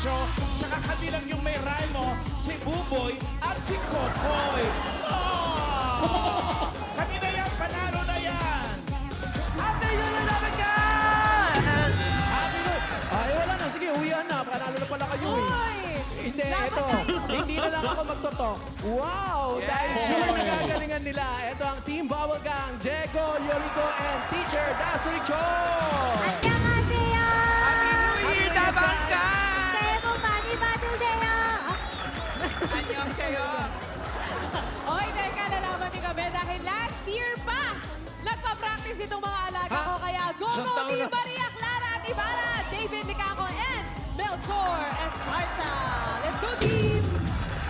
Patricio, tsaka kabilang yung may rhyme mo, si Buboy at si Kokoy. Oh! Kami na yan, panalo na yan! Ate, yun na namin yan! Ay, wala na. Sige, uwian na. Panalo na pala kayo eh. Uy! Hindi, ito. Hindi na lang ako magtotok. Wow! Dahil sure nagagalingan nila. Ito ang Team Bubblegang, Diego, Yolito, and Teacher Dasuricho! 안녕하세요. Happy Tabangka! 새해 복 많이 받으세요. Anyong sa'yo! Oy, teka, lalaban din kami dahil last year pa, nagpa-practice itong mga alaga ko. Kaya go, go, Team Maria Clara at Ibarra, David Licaco, and Melchor Escarcha. Let's go, team!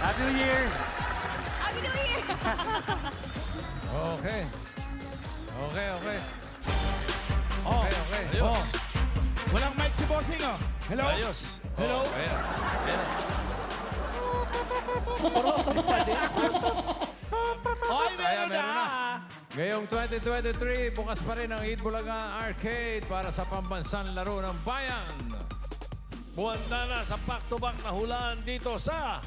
Happy New Year! Happy New Year! Okay. Okay, okay. Oh, Okay. oh. Walang mic si Bossing, oh. Hello? Ayos. Hello? Oh, ayan. Ayan. Oy, meron meron na! Ngayong 2023, bukas pa rin ang Eid Bulaga Arcade para sa pambansang laro ng bayan. Buwanda na sa back-to-back na hulaan dito sa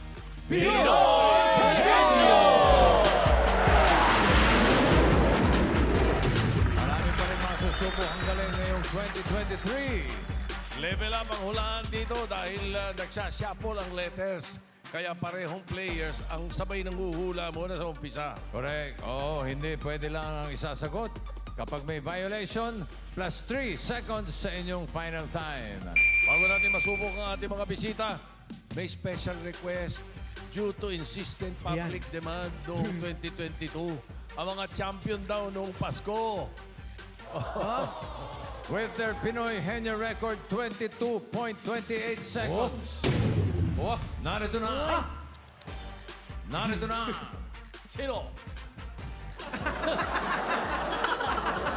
Marami pa rin mga susubok ang galing ngayong 2023. level up ang hulaan dito dahil nagsashuffle ang letters. Kaya parehong players ang sabay ng huhula muna sa umpisa. Correct. Oo, hindi pwede lang ang isasagot. Kapag may violation, plus 3 seconds sa inyong final time. Bago natin masubok ang ating mga bisita, may special request due to insistent public demand noong 2022. Ang mga champion daw noong Pasko. With their Pinoy Henyo record, 22.28 seconds. Oh, narito na. Narito na. Sino?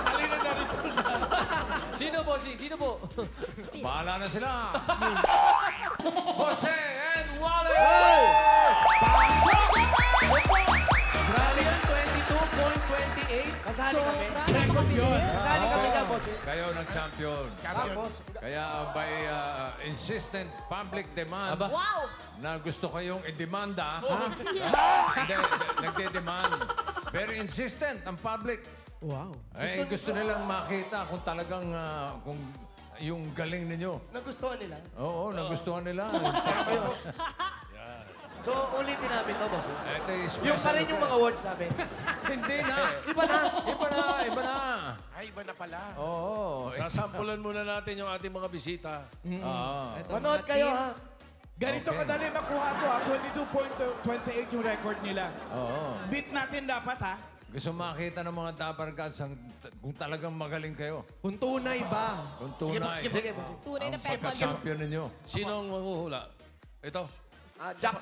Halina na rito na. Sino po? Sino po? Bahala na sila. Jose and Wally! Grabe yan, 22.28. Kasali kami. Record yun. Kasali kami dyan, boss. Kayo ng champion. Kaya by insistent public demand Wow! na gusto kayong i-demanda, hindi, nagde-demand. Very insistent ang public. Wow. Eh, gusto nilang makita kung talagang kung yung galing ninyo. Nagustuhan nila. Oo, nagustuhan nila. So, ulitin namin to, boss. Ito yung Yung pa rin yung mga words namin. Hindi na. Iba na. Iba na, iba na. Ay, iba na pala. Oo. Sasampulan muna natin yung ating mga bisita. Oo. Manood kayo, ha? Ganito Okay. kadali makuha to, ha? 22.28 yung record nila. Oo. Beat natin dapat, ha? Gusto makita ng mga Dabar Gods kung talagang magaling kayo. Kung tunay ba? Kung tunay. Sige, boss. Tunay na Ang pet pagka-champion ninyo. Sino ang manghuhula? Ito. Jack.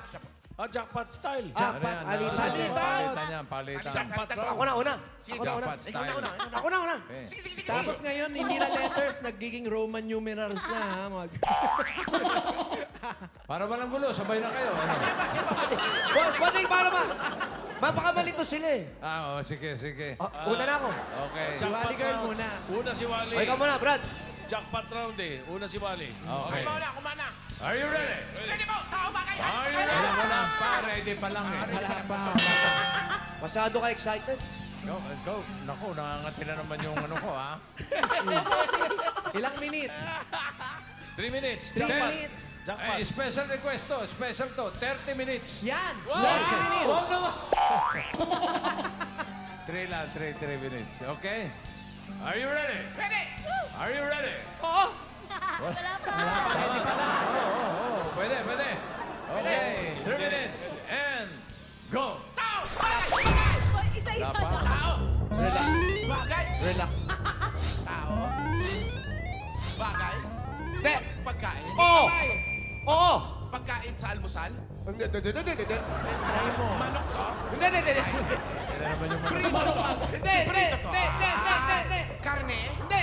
Jackpot style. Ano yan? Alitan. Palitan yan, palitan. Jackpot Ako round. na, una. Jackpot style. Ako na, una. Okay. Tapos ngayon, hindi na letters, nagiging Roman numerals na, ha? Para walang gulo, sabay na kayo. Ano? Pwede, para ba? Mapakamali to sila eh. Oo, sige, sige. Una na ako. Okay. Si Wally girl round. muna. Una si Wally. O, ikaw muna, Brad. Jackpot round eh. Una si Wally. Okay. kumana. Are you ready? Ready po, tao ba kayo? Are you ready? Wala pa, ready pa lang eh. Masyado ka excited. Go, go. Naku, nangangati na naman yung ano ko, ha? Ilang minutes? 3 minutes. 3 Jackpot. minutes. Jackpot. Special request to, special to. 30 minutes. Yan! Wow! 30 minutes! Wow naman! 3 lang, 3 minutes. Okay? Are you ready? Ready? Are you ready? Oo. Wala pa. Pwede pala. Oo, pwede, pwede. Okay, 3 minutes and go! Isa-isa na. Bagay. Relax. Tao. Bagay. Hindi. Pagkain. Oo. Oo. Pagkain sa almusal. Hindi. Try mo. Manok to? Hindi. Kailan naman yung mga... Prito to. Hindi. Karne? Hindi.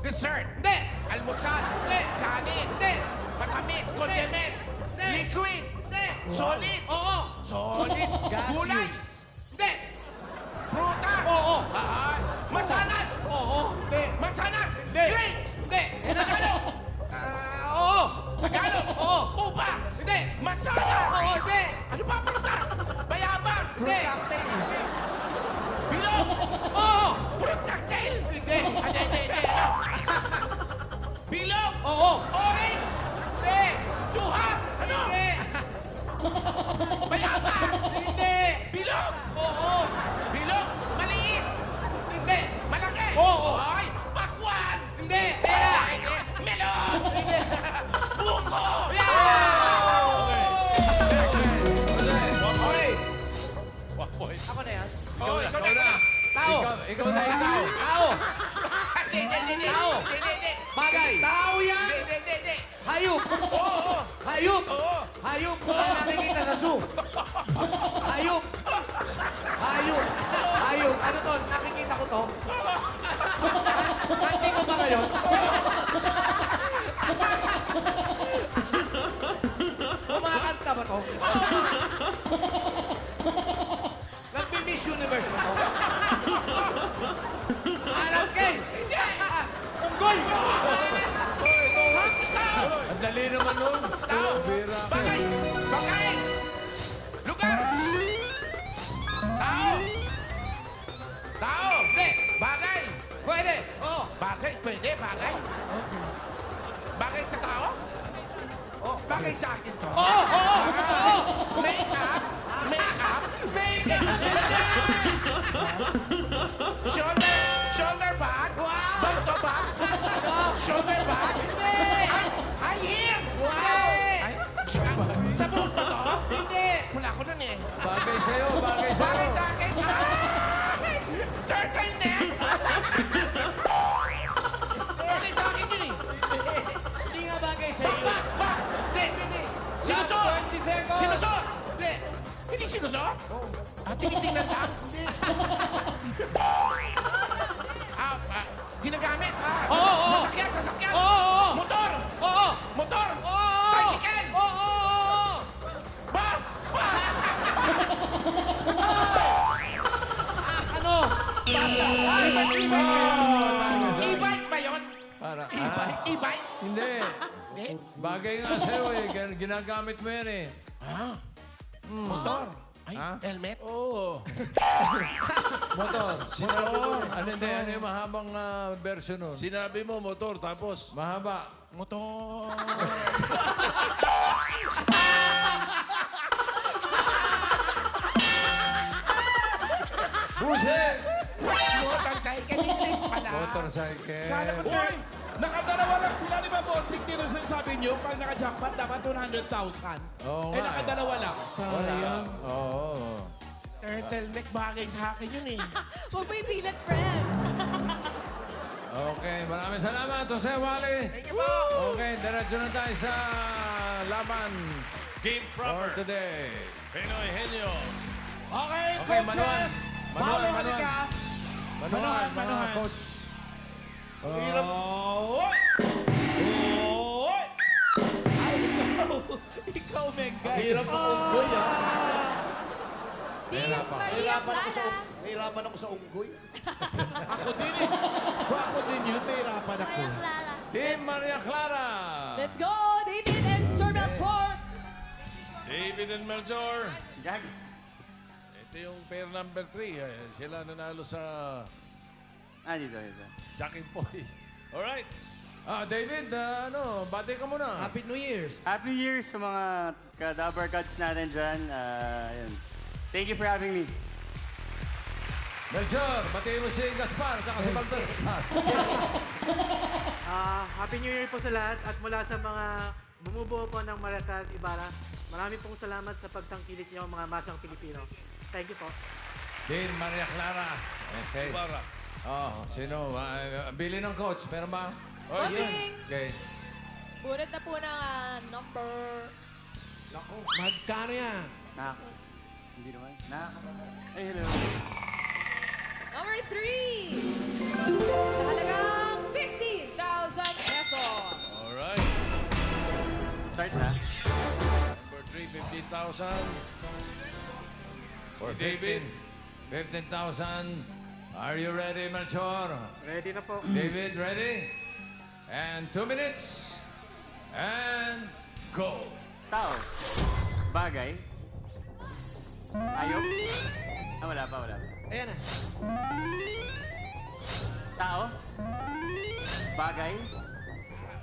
Dessert? Hindi. Almusal? Hindi. Kanin? Hindi. Matamis? Condiments? Hindi. Liquid? Hindi. Solid? Oo. Solid. Gulay? Hindi. Prutas? Oo. Mansanas? Oo. Hindi. Mansanas? Hindi. Grapes? Hindi. Tagalog? Oo. Tagalog? Oo. Ikaw na. Tao. Ikaw na ikaw. Tao. Tao. Bagay. Tao yan! Hayop. Hayop. Hayop. Kung saan nakikita sa zoo. Hayop. Hayop. Hayop. Ano to? Nakikita ko to. Nanti ko ba ngayon? Kumakanta ba to? Nagbi-Miss Universe ba to? Alam kay! Unggoy! Ang dali naman nun. Tao! Bira. Bagay! Bagay! Lugar! Tao! Tao! Hindi! Bagay! Pwede! Oo! Bagay? Pwede? Bagay? Bagay sa tao? Oh, bagay sa akin to. Oo! Oo! Oo! Make-up? Make-up? Make-up? Shoulder bag? Bag to bag? Shoulder bag? High heels? Ay, sa buhok ba to? Hindi. Wala ko nun eh. Bagay sa'yo, bagay sa'yo. Bagay sa akin. Ay! Turtleneck? Bagay sa akin yun eh. Hindi nga bagay sa iyo. Hindi. Sinusot! 20 seconds. Sinusot! Hindi. Hindi sinusot? Ah, tinitingnan lang? Ginagamit? Oo! Sasakyan! Oo! Motor! Oo! Motor! Oo! Tricycle! Oo! Bus! Ano? E-bike ba yun? Para, E-bike? Hindi. Bagay nga sa'yo eh. Ginagamit mo yan eh. Motor? Ay, Ha? helmet? Oo. Motor. Ano hindi? Ano yung mahabang version nun? Sinabi mo motor, tapos Mahaba. Motor. Buset! Motorcycle. English pala. Motorcycle. Kala ko, Uy! Nakadalawa lang sila, di ba, bossing? Dito sinasabi nyo, pag naka-jackpot, dapat 200,000. Oo Eh, nga. nakadalawa lang. Sayang. Oo. Turtleneck bagay sa akin yun eh. Huwag mo ipilit, friend. Okay, maraming salamat, Jose Wally. Thank you po. Okay, diretso na tayo sa laban game for proper. today. Pinoy Henyo. Okay, Okay, coaches. Paolo, halika. Manuhan, Manuhan. coach. Oy! Oy! Ay, ikaw, Mengay. Hirap ng unggoy, ha? Team Mahirapan. Maria Clara. Nahirapan ako sa unggoy. Ako din eh. Ako din yun, nahirapan ako. Maria Clara. Team Maria Clara. Let's go, David and Sir Melchor. David and Melchor. Ito yung pair number 3. Sila nanalo sa Dito. Jackie Boy. Alright. David, bati ka muna. Happy New Year's. Happy New Year sa mga Kadabar Gods natin dyan. Yun. Thank you for having me. Melchor, bati mo si Gaspar, saka si Baltasar. Happy New Year po sa lahat at mula sa mga bumubuo po ng Mariacal at Ibarra, marami pong salamat sa pagtangkilik niyo mga masang Pilipino. Thank you po. Team Maria Clara. Okay. Para. Sino? Bili ng coach, meron ba? Bossing. Okay. Bunot na po ng number. Magkano yan? Hindi naman. Ay, hello. Number 3. Sa halagang 15,000 pesos. Alright. Start na. Number 3, 50,000. For Si David. 15,000. Are you ready, Melchor? Ready na po. David, ready? And 2 minutes. And go. Tao. Bagay. Ayok. Wala pa. Ayan na. Tao. Bagay.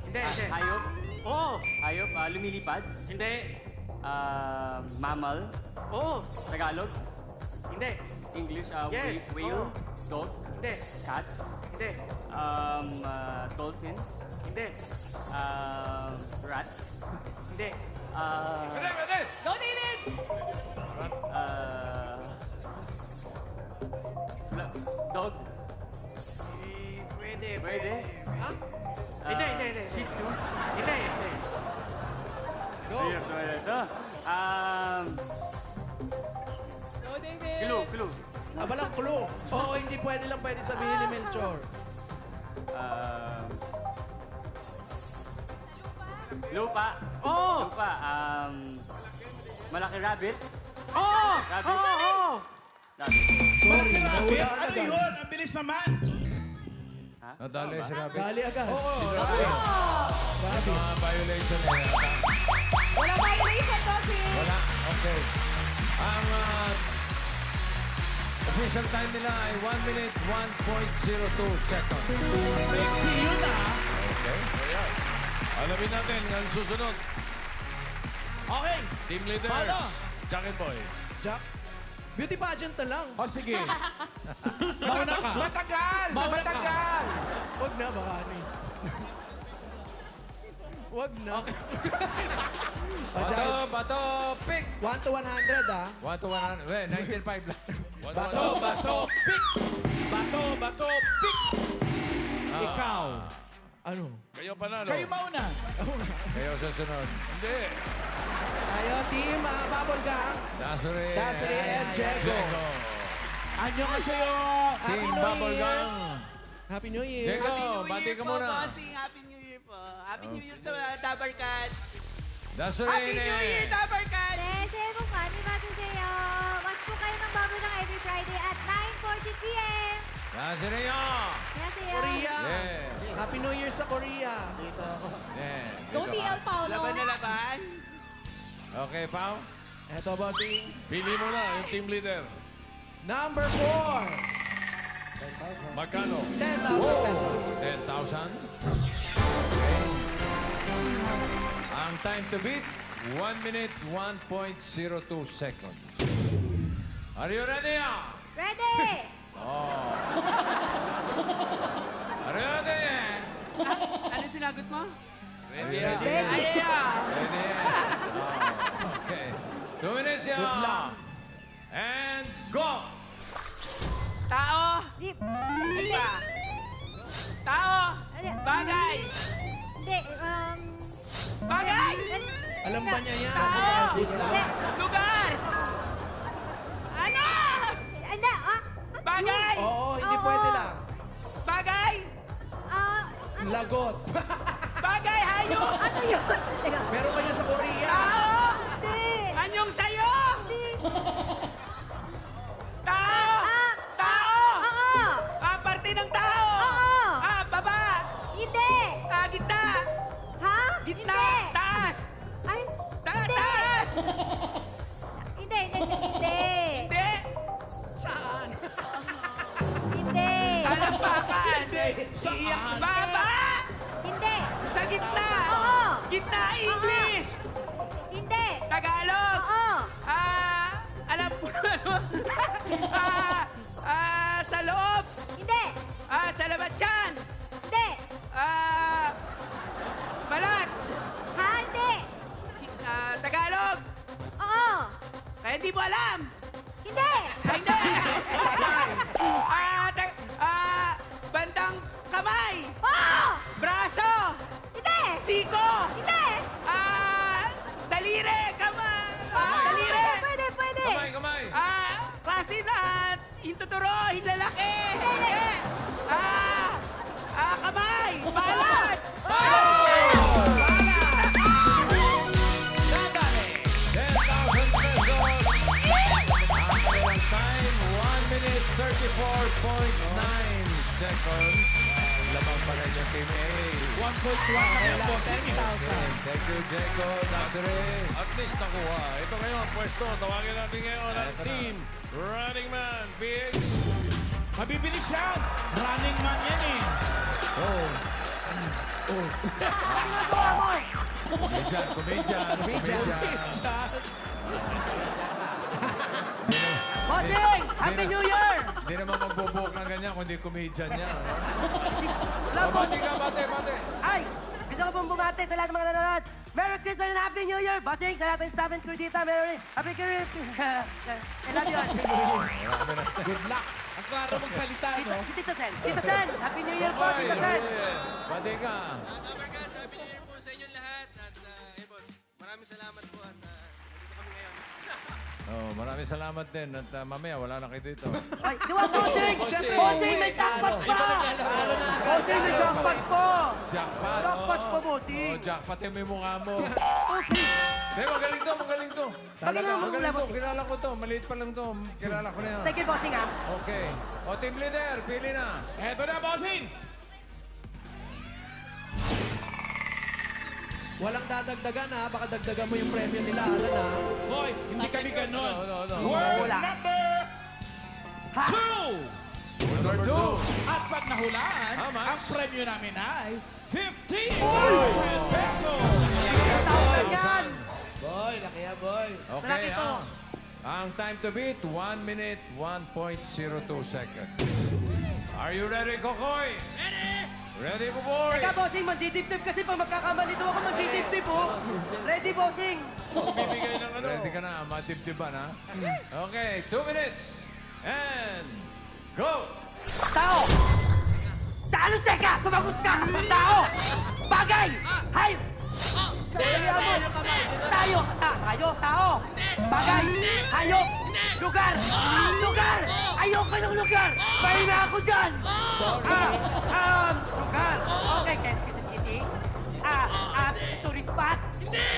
Hindi. Hayop. Oo. Hayop. Lumilipad. Hindi. Mammal. Oo. Tagalog. Hindi. English. Yes. Whale. Oo. Dog. Hindi. Cat. Hindi. Dolphin. Hindi. Rat. Hindi. Go, David! Hirap naman ito. Go, David. Clue. Walang clue. Oo, hindi pwede sabihin ni Melchor. Lupa. Oo! Lupa. Malaki rabbit. Oo! Rabbit. Oo! Rabbit. Sorry, Rabbit, nawala ano agad. yun? Ang bilis naman. Nadali si Rabbit. Dali agad. Ito mga violation na yan. Wala violation, bossing. Wala. Okay. Ang official time nila ay 1 minute, 1.02 seconds. Mexi yun ah. Okay. Ayan. Alamin natin ang susunod. Okay. Team leaders, Paano? Jack and Boy. Jack, beauty pageant na lang. O sige. Mauna ka. Matagal! Mauna ka. Matagal! Wag na, baka ano eh. Wag na. Bato, pick! 1 to 100, ah. 1 to 100. Well, 19.5 lang. Bato, pick. Bato, pick. Ikaw. Ano? Kayo panalo. Kayo mauna. Kayo susunod. Hindi. Tayo, team Bubble Gang. Dasuri. Dasuri and Jego. Annyeonghaseyo. Happy Team New Bubble Year. Gang. Happy New Year. Jego, bati ka muna. Bossing. Happy New Year po. Happy New Year sa Dabarkat. Dasuri. Happy New Year, Dabarkat! 네, 새해 복 많이 받으세요. watch po kayo ng Bubblegum every Friday at 9:40 p.m. Dasuri nyo. 안녕하세요. Korea. Yeah. Happy New Year sa Korea. Yeah. Go, Dito TL ka. Paolo. Laban na laban. Okay, Pao. Eto, bossing. Pili mo na yung team leader. Number 4. Magkano? 10,000 pesos. 10,000. Ang time to beat, 1 minute, 1.02 seconds. Are you ready? Ready? Oh. Are you ready? Ano sinagot mo? Ready? Ay, Ready? Oh, okay. 2 minutes yan. Good luck. And go! Tao. Di, Tao. Ano? Bagay. Hindi, Bagay. Alam ba niya yan? Tao. Good luck. Hindi. Lugar. Ano? Hindi, Bagay. Oo, hindi Oo. pwede lang. Bagay. ano? Lagot. Bagay, hayop. Ano yun? Teka. Meron kayo sa Korea. Tao. Hindi. Anyong sayo. Hindi. Tao. Tao. Oo. Parte ng tao. Oo. Baba. Hindi. Gitna. Ha? Gitna. Hindi. Taas. Ay, hindi. Taas. Hindi, hindi. Hindi. Saan? Hindi. Talampakan. Iiyak na. Baba. Hindi. Sa gitna. Oo. Gitna, English. Hindi. Tagalog. Oo. Alam mo sa loob. Hindi. Sa labas yan. Hindi. Balat. Ha? Hindi. Tagalog. Oo. Kaya hindi mo alam. Hindi. Hindi. Bandang kamay. Oo. Braso. Hindi. Siko. Hindi. Daliri. Daliri. Pwede, pwede. Kamay. Klase na. Hintuturo. Hinlalaki. Hindi. Kamay. Balat. 10,000 pesos. Ang time, 1 minute, 34.9 seconds. Lamang pa rin yung Team A. 1.1 na kayo, bossing. Thank you, Jaco. Dasuri. At least nakuha. Ito ngayon, pwesto. Tawagin natin ngayon ang team Running Man. Big. Mabibilis yan. Running man yan eh. Comedian. Bossing! Happy New Year! Hindi naman magbubuhok ng ganyan kundi comedian niya. Bate Bate. Ay! Gusto ko pong bumate sa lahat ng mga nanonood. Merry Christmas and Happy New Year! Bossing, sa lahat ng staff and crew dito. Happy New Year! I love you. Good luck. Ang klaro magsalita, no? Si Tito Sen. Tito Sen! Happy New Year po, Tito Sen! Bate ka. Happy New Year po sa inyong lahat. At, Maraming salamat po at nandito kami ngayon. Oh, maraming salamat din. At mamaya, wala na kayo dito. Ay, di ba, bossing? Bossing, may jackpot pa! Bossing, may jackpot po! Jackpot. Jackpot po, bossing! Oh, jackpot yung may mukha mo. Bossing! Hey, magaling to, magaling to. Talaga, Magaling to. Kilala ko to. Maliit pa lang to. Kilala ko na yan. Thank you, bossing, ah. Okay. O, team leader, pili na. Eto na, bossing! Walang dadagdagan ha. Baka dagdagan mo yung premyo nila. Alam na. Hoy, hindi kami ganon. No. Word Wala. number 2! Number 2. At pag nahulaan, How much? ang premyo namin ay 15,000 pesos! Yan! Boy, laki yan, boy. Okay, Malaki to. ang time to beat, 1 minute, 1.02 seconds. Are you ready, Kokoy? Ready! Ready, Buboy? Teka, bossing, mandidip-tip kasi pag magkakamali daw ako mandidip-tip, oh. Ready, bossing? Bibigay ng ano. Ready ka na, matip-tipan, ha? Okay, 2 minutes. And go! Tao! Anong teka? Sumagot ka! Tao! Bagay! Hay! Tayo! Tayo! Tao! Bagay! Hayop! Lugar! Lugar! Ayoko ng lugar! Mahina ako dyan! Lugar! Okay, Quezon City. Tourist spot?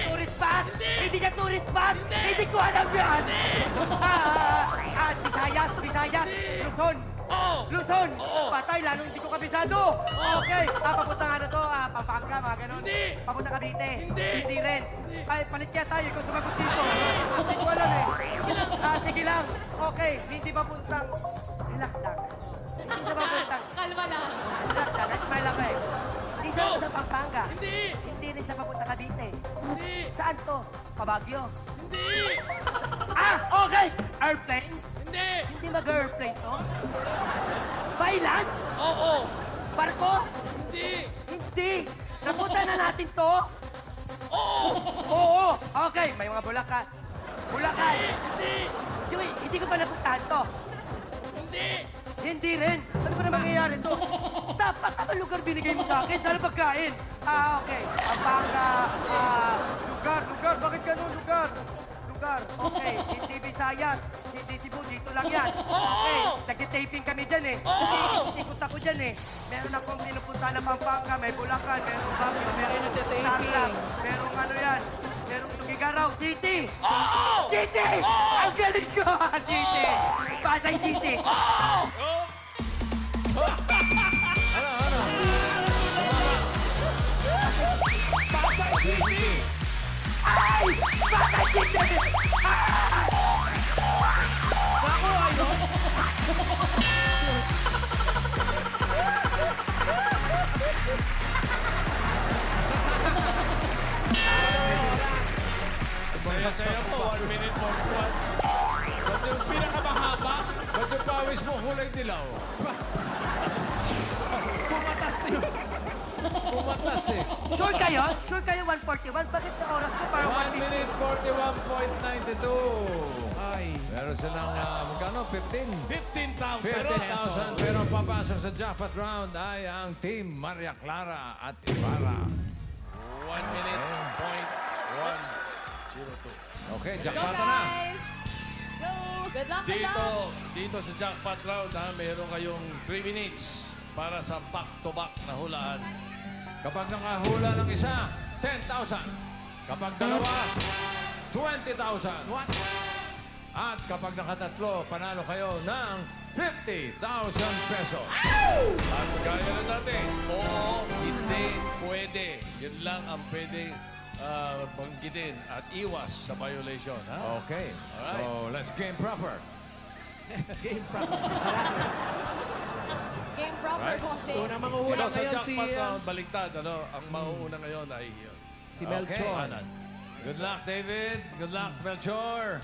Tourist spot? Hindi siya tourist spot! Hindi ko alam yan! Visayas! Visayas! Luzon! Luzon! Patay, lalo hindi ko kabisado! Okay! Papunta nga na to, Pampanga, mga ganun. Papunta Cavite. Hindi rin. Ay, palit kaya tayo kung sumagot dito. Hindi ko alam eh. Sige lang. Okay, hindi papuntang... Relax lang. Hindi siya papuntang... Kalma lang. Relax lang, smile lang eh. Hindi siya papunta Pampanga. Hindi rin siya papunta Cavite. Saan to? Pabagyo. Okay! Airplane? Hindi mag-airplane to? Bailan? Oo. Barko? Hindi. Napunta na natin to? Oo. Okay, may mga Bulacan. Bulacan. Hindi ko pa napuntahan to. Hindi rin. Ano ba na mangyayari to? Dapat ang lugar binigay mo sa akin. Sana pagkain. Okay. Pampanga. Lugar. Bakit ganun lugar? Lugar. Okay. Hindi Visayas. Hindi Cebu. Dito lang yan. Okay. Nag-taping kami dyan eh. Ikot ako dyan eh. Meron akong pinupunta na Pampanga. May Bulacan. Meron Baguio. Meron Tarlac. Meron ano yan. Meron Tugigaraw City. City! Ang galing ko! City! Pasay City! Pasay City! Ay! Pasay City! Ako, ayun. Saya-saya po, 1 minute, 1. Yung pinakamahaba, Ba't yung pawis mo kulay dilaw? Pumatas yun. Pumatas eh. Sure kayo? Sure kayo 141? Bakit na oras ko parang 1 minute, 41.92. Ay. Meron silang, magkano? 15? 15,000 pesos. 15,000. Pero ang papasok sa jackpot round ay ang Team Maria Clara at Ibarra. 1 minute, point 102. Okay, Go, jackpot na. guys! Go! Good luck, good Dito, luck! dito sa jackpot round, meron kayong 3 minutes para sa back-to-back na hulaan. Kapag nakahula ng isa, 10,000. Kapag dalawa, 20,000. What? At kapag nakatatlo, panalo kayo ng 50,000 pesos. At gaya na natin, oo, hindi, pwede. Yun lang ang pwede banggitin at iwas sa violation. Ha? Okay. Alright. So, let's game proper. Let's game proper. Game proper, bossing. Unang manguhula Ito sa ngayon si, jackpot round, baliktad. Ang mauuna ngayon ay si Melchor. Anan. Good luck, David. Good luck, Melchor.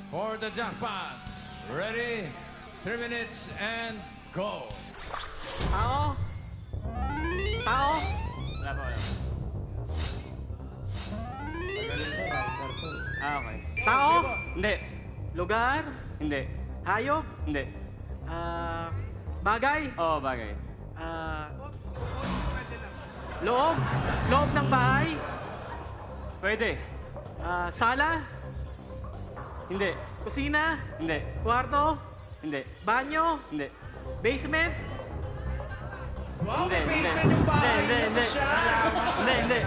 For the jackpot. Ready? 3 minutes and go. Tao? Tao? Wala pa, wala. Okay. Tao? Hindi. Lugar? Hindi. Hayop? Hindi. Bagay? Oo, bagay. Loob? Loob ng bahay? Pwede. Sala? Hindi. Kusina? Hindi. Kwarto? Hindi. Banyo? Hindi. Basement? Wow, Hindi, may hindi. basement yung bahay Hindi, niya sa hindi. siya. Hindi.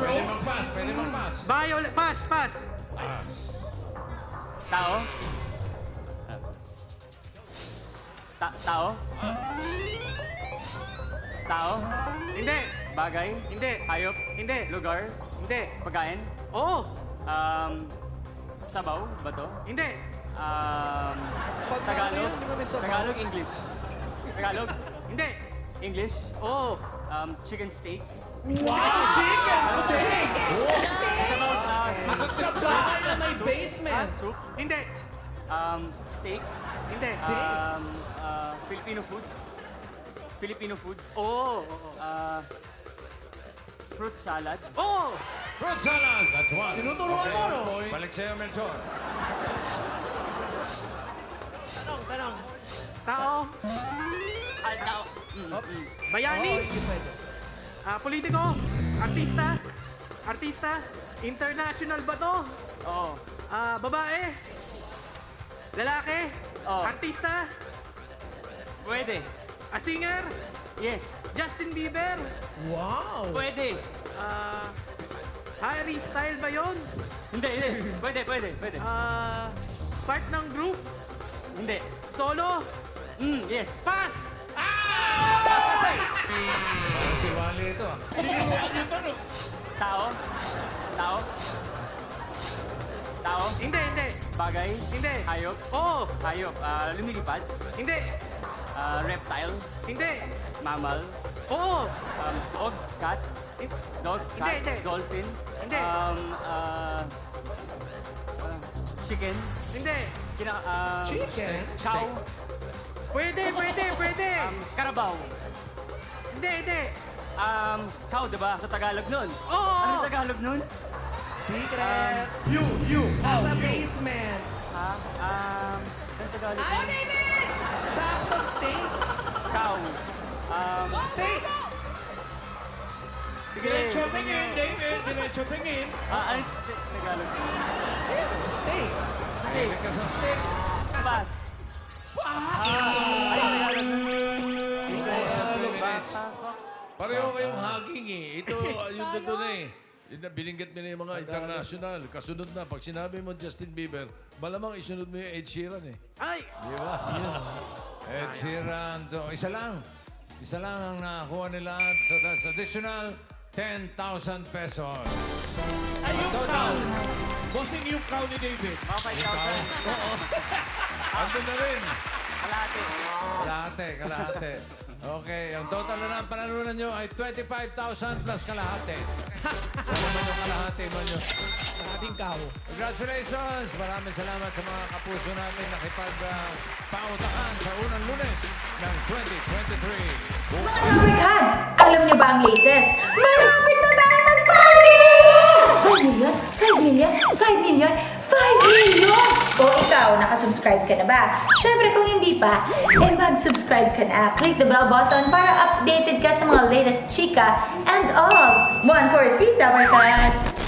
Pwede mag-pass, pwede mag-pass. Bahay ulit. Pass, pass. Tao? Tao? Tao? Hindi. Bagay? Hindi. Hayop? Hindi. Lugar? Hindi. Pagkain? Oo. Sabaw? Bato? Hindi. Tagalog? Hindi kami sabaw. Tagalog, English? Tagalog? Hindi. English? Oo. Chicken steak? Wow, chicken steak! Sabaw? Sa bahay na may basement. Soup? Hindi. Steak? Hindi. Filipino food? Filipino food? Oo. Oo. Fruit salad? Oo. Fruit salad, that's one. Tinuturuan mo, no? Balik sa'yo, Melchor. Tanong. Tao? Tao? Bayani? Oo, hindi pwede. Politiko? Artista? Artista? International ba to? Oo. Babae? Lalaki? Oo. Artista? Pwede. Singer? Yes. Justin Bieber? Wow. Pwede. Harry Style ba yun? Hindi. Pwede. Part ng group? Hindi. Solo? Yes. Pass! Si Wally ito, ah. Tao? Tao? Tao? Hindi. Bagay? Hindi. Hayop? Oo. Hayop. Lumilipad? Hindi. Reptile? Hindi. Mammal? Oo. Dog? Cat? Dog? Cat? Hindi. Dolphin? Hindi. Chicken? Hindi. Chicken? Cow? Pwede. Carabao? Hindi. Cow, diba? Sa Tagalog nun. Oo. Ano yung Tagalog nun? Secret. You. Nasa basement. Ano yung Tagalog Ayaw, nun? David! Sakto steak. Cow. Steak. Sige. Diretso tingin, David. Diretso tingin. Ano yung Tagalog? Steak. Steak. Pass. Pareho kayong hugging eh. Ito, yung doon eh. Binanggit mo na yung mga international. Kasunod na. Pag sinabi mo Justin Bieber, malamang isunod mo yung Ed Sheeran eh. Ay. Di ba? Ed Sheeran. Isa lang ang nakakuha nila. So that's additional 10,000 pesos. Ay, yung cow. Bossing yung cow ni David. Okay, cow. Ando na rin. Kalahati. Okay, ang total na ng panalunan nyo ay 25,000 plus kalahati. Wala man yung kalahati man yun. Ating cow. Congratulations! Maraming salamat sa mga kapuso natin nakipag-pautakan sa unang Lunes ng 2023. Mga Robert Hands, alam niyo ba ang latest? Malapit na tayo mag-5 million! 5 million? 5 million? 5 million! O ikaw, nakasubscribe ka na ba? Syempre kung hindi pa, mag-subscribe ka na. Click the bell button para updated ka sa mga latest chika and all. 1, 4, 3, Dabarkad!